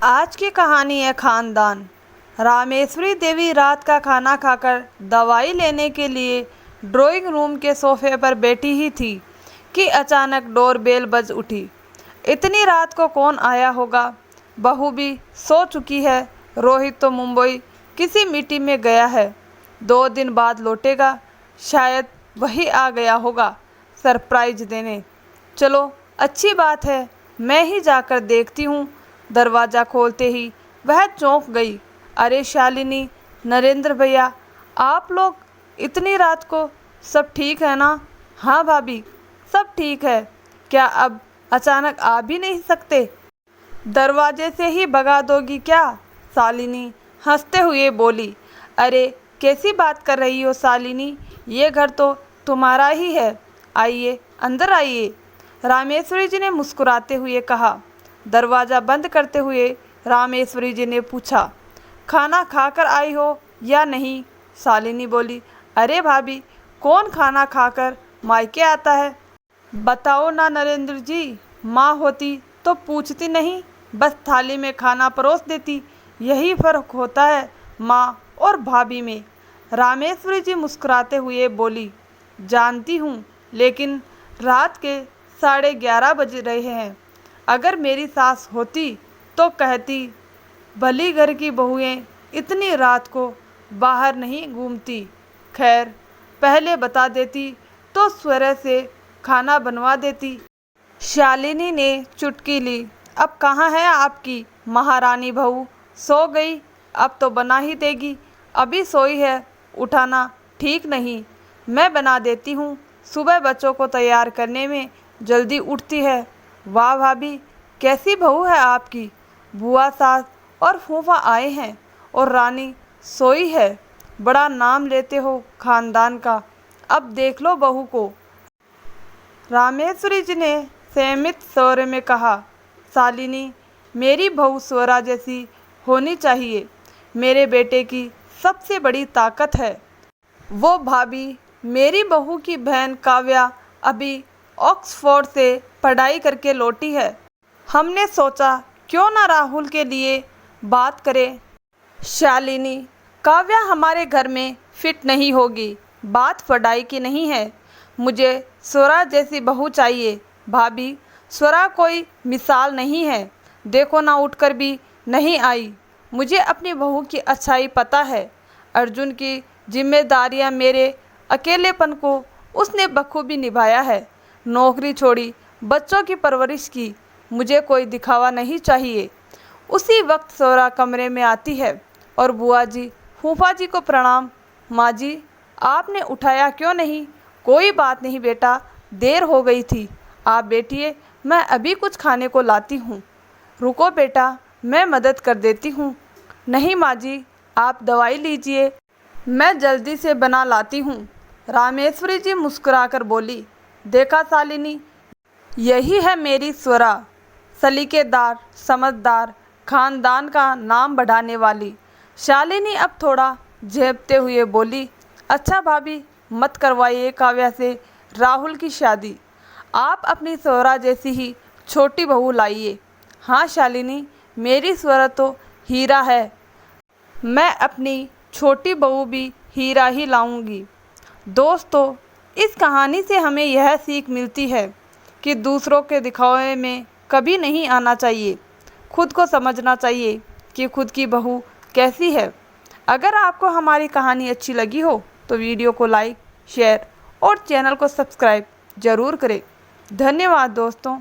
आज की कहानी है खानदान। रामेश्वरी देवी रात का खाना खाकर दवाई लेने के लिए ड्राइंग रूम के सोफे पर बैठी ही थी कि अचानक डोरबेल बज उठी। इतनी रात को कौन आया होगा? बहू भी सो चुकी है। रोहित तो मुंबई किसी मीटिंग में गया है, 2 दिन बाद लौटेगा। शायद वही आ गया होगा सरप्राइज देने। चलो अच्छी बात है, मैं ही जाकर देखती हूँ। दरवाज़ा खोलते ही वह चौंक गई। अरे शालिनी, नरेंद्र भैया, आप लोग इतनी रात को? सब ठीक है ना? हाँ भाभी, सब ठीक है। क्या अब अचानक आ भी नहीं सकते? दरवाजे से ही भगा दोगी क्या? शालिनी हंसते हुए बोली। अरे कैसी बात कर रही हो शालिनी, ये घर तो तुम्हारा ही है। आइए अंदर आइए, रामेश्वरी जी ने मुस्कुराते हुए कहा। दरवाज़ा बंद करते हुए रामेश्वरी जी ने पूछा, खाना खाकर आई हो या नहीं? शालिनी बोली, अरे भाभी, कौन खाना खाकर मायके आता है? बताओ ना नरेंद्र जी, माँ होती तो पूछती नहीं, बस थाली में खाना परोस देती। यही फ़र्क होता है माँ और भाभी में। रामेश्वरी जी मुस्कुराते हुए बोली, जानती हूँ, लेकिन रात के 11:30 बज रहे हैं। अगर मेरी सास होती तो कहती, भली घर की बहुएं इतनी रात को बाहर नहीं घूमती। खैर, पहले बता देती तो सवेरे से खाना बनवा देती। शालिनी ने चुटकी ली। अब कहाँ है आपकी महारानी बहू? सो गई? अब तो बना ही देगी। अभी सोई है, उठाना ठीक नहीं। मैं बना देती हूँ, सुबह बच्चों को तैयार करने में जल्दी उठती है। वाह भाभी, कैसी बहू है आपकी। बुआ सास और फूफा आए हैं और रानी सोई है। बड़ा नाम लेते हो खानदान का। अब देख लो बहू को। रामेश्वरी जी ने सहमित स्वर में कहा। शालिनी, मेरी बहू स्वरा जैसी होनी चाहिए। मेरे बेटे की सबसे बड़ी ताकत है वो। भाभी, मेरी बहू की बहन काव्या अभी ऑक्सफोर्ड से पढ़ाई करके लौटी है। हमने सोचा क्यों ना राहुल के लिए बात करें। शालिनी, काव्या हमारे घर में फिट नहीं होगी। बात पढ़ाई की नहीं है, मुझे स्वरा जैसी बहू चाहिए। भाभी, स्वरा कोई मिसाल नहीं है। देखो ना, उठकर भी नहीं आई। मुझे अपनी बहू की अच्छाई पता है। अर्जुन की जिम्मेदारियां मेरे अकेलेपन को उसने बखूबी निभाया है। नौकरी छोड़ी, बच्चों की परवरिश की। मुझे कोई दिखावा नहीं चाहिए। उसी वक्त स्वरा कमरे में आती है और बुआ जी, फूफा जी को प्रणाम। माँ जी, आपने उठाया क्यों नहीं? कोई बात नहीं बेटा, देर हो गई थी। आप बैठिए, मैं अभी कुछ खाने को लाती हूँ। रुको बेटा, मैं मदद कर देती हूँ। नहीं माँ जी, आप दवाई लीजिए, मैं जल्दी से बना लाती हूँ। रामेश्वरी जी मुस्कुराकर बोली। देखा शालिनी, यही है मेरी स्वरा, सलीकेदार, समझदार, खानदान का नाम बढ़ाने वाली। शालिनी अब थोड़ा झेपते हुए बोली, अच्छा भाभी, मत करवाइए काव्या से राहुल की शादी। आप अपनी स्वरा जैसी ही छोटी बहू लाइए। हाँ शालिनी, मेरी स्वरा तो हीरा है। मैं अपनी छोटी बहू भी हीरा ही लाऊंगी। दोस्तों, इस कहानी से हमें यह सीख मिलती है कि दूसरों के दिखावे में कभी नहीं आना चाहिए। खुद को समझना चाहिए कि खुद की बहू कैसी है। अगर आपको हमारी कहानी अच्छी लगी हो तो वीडियो को लाइक, शेयर और चैनल को सब्सक्राइब ज़रूर करें। धन्यवाद दोस्तों।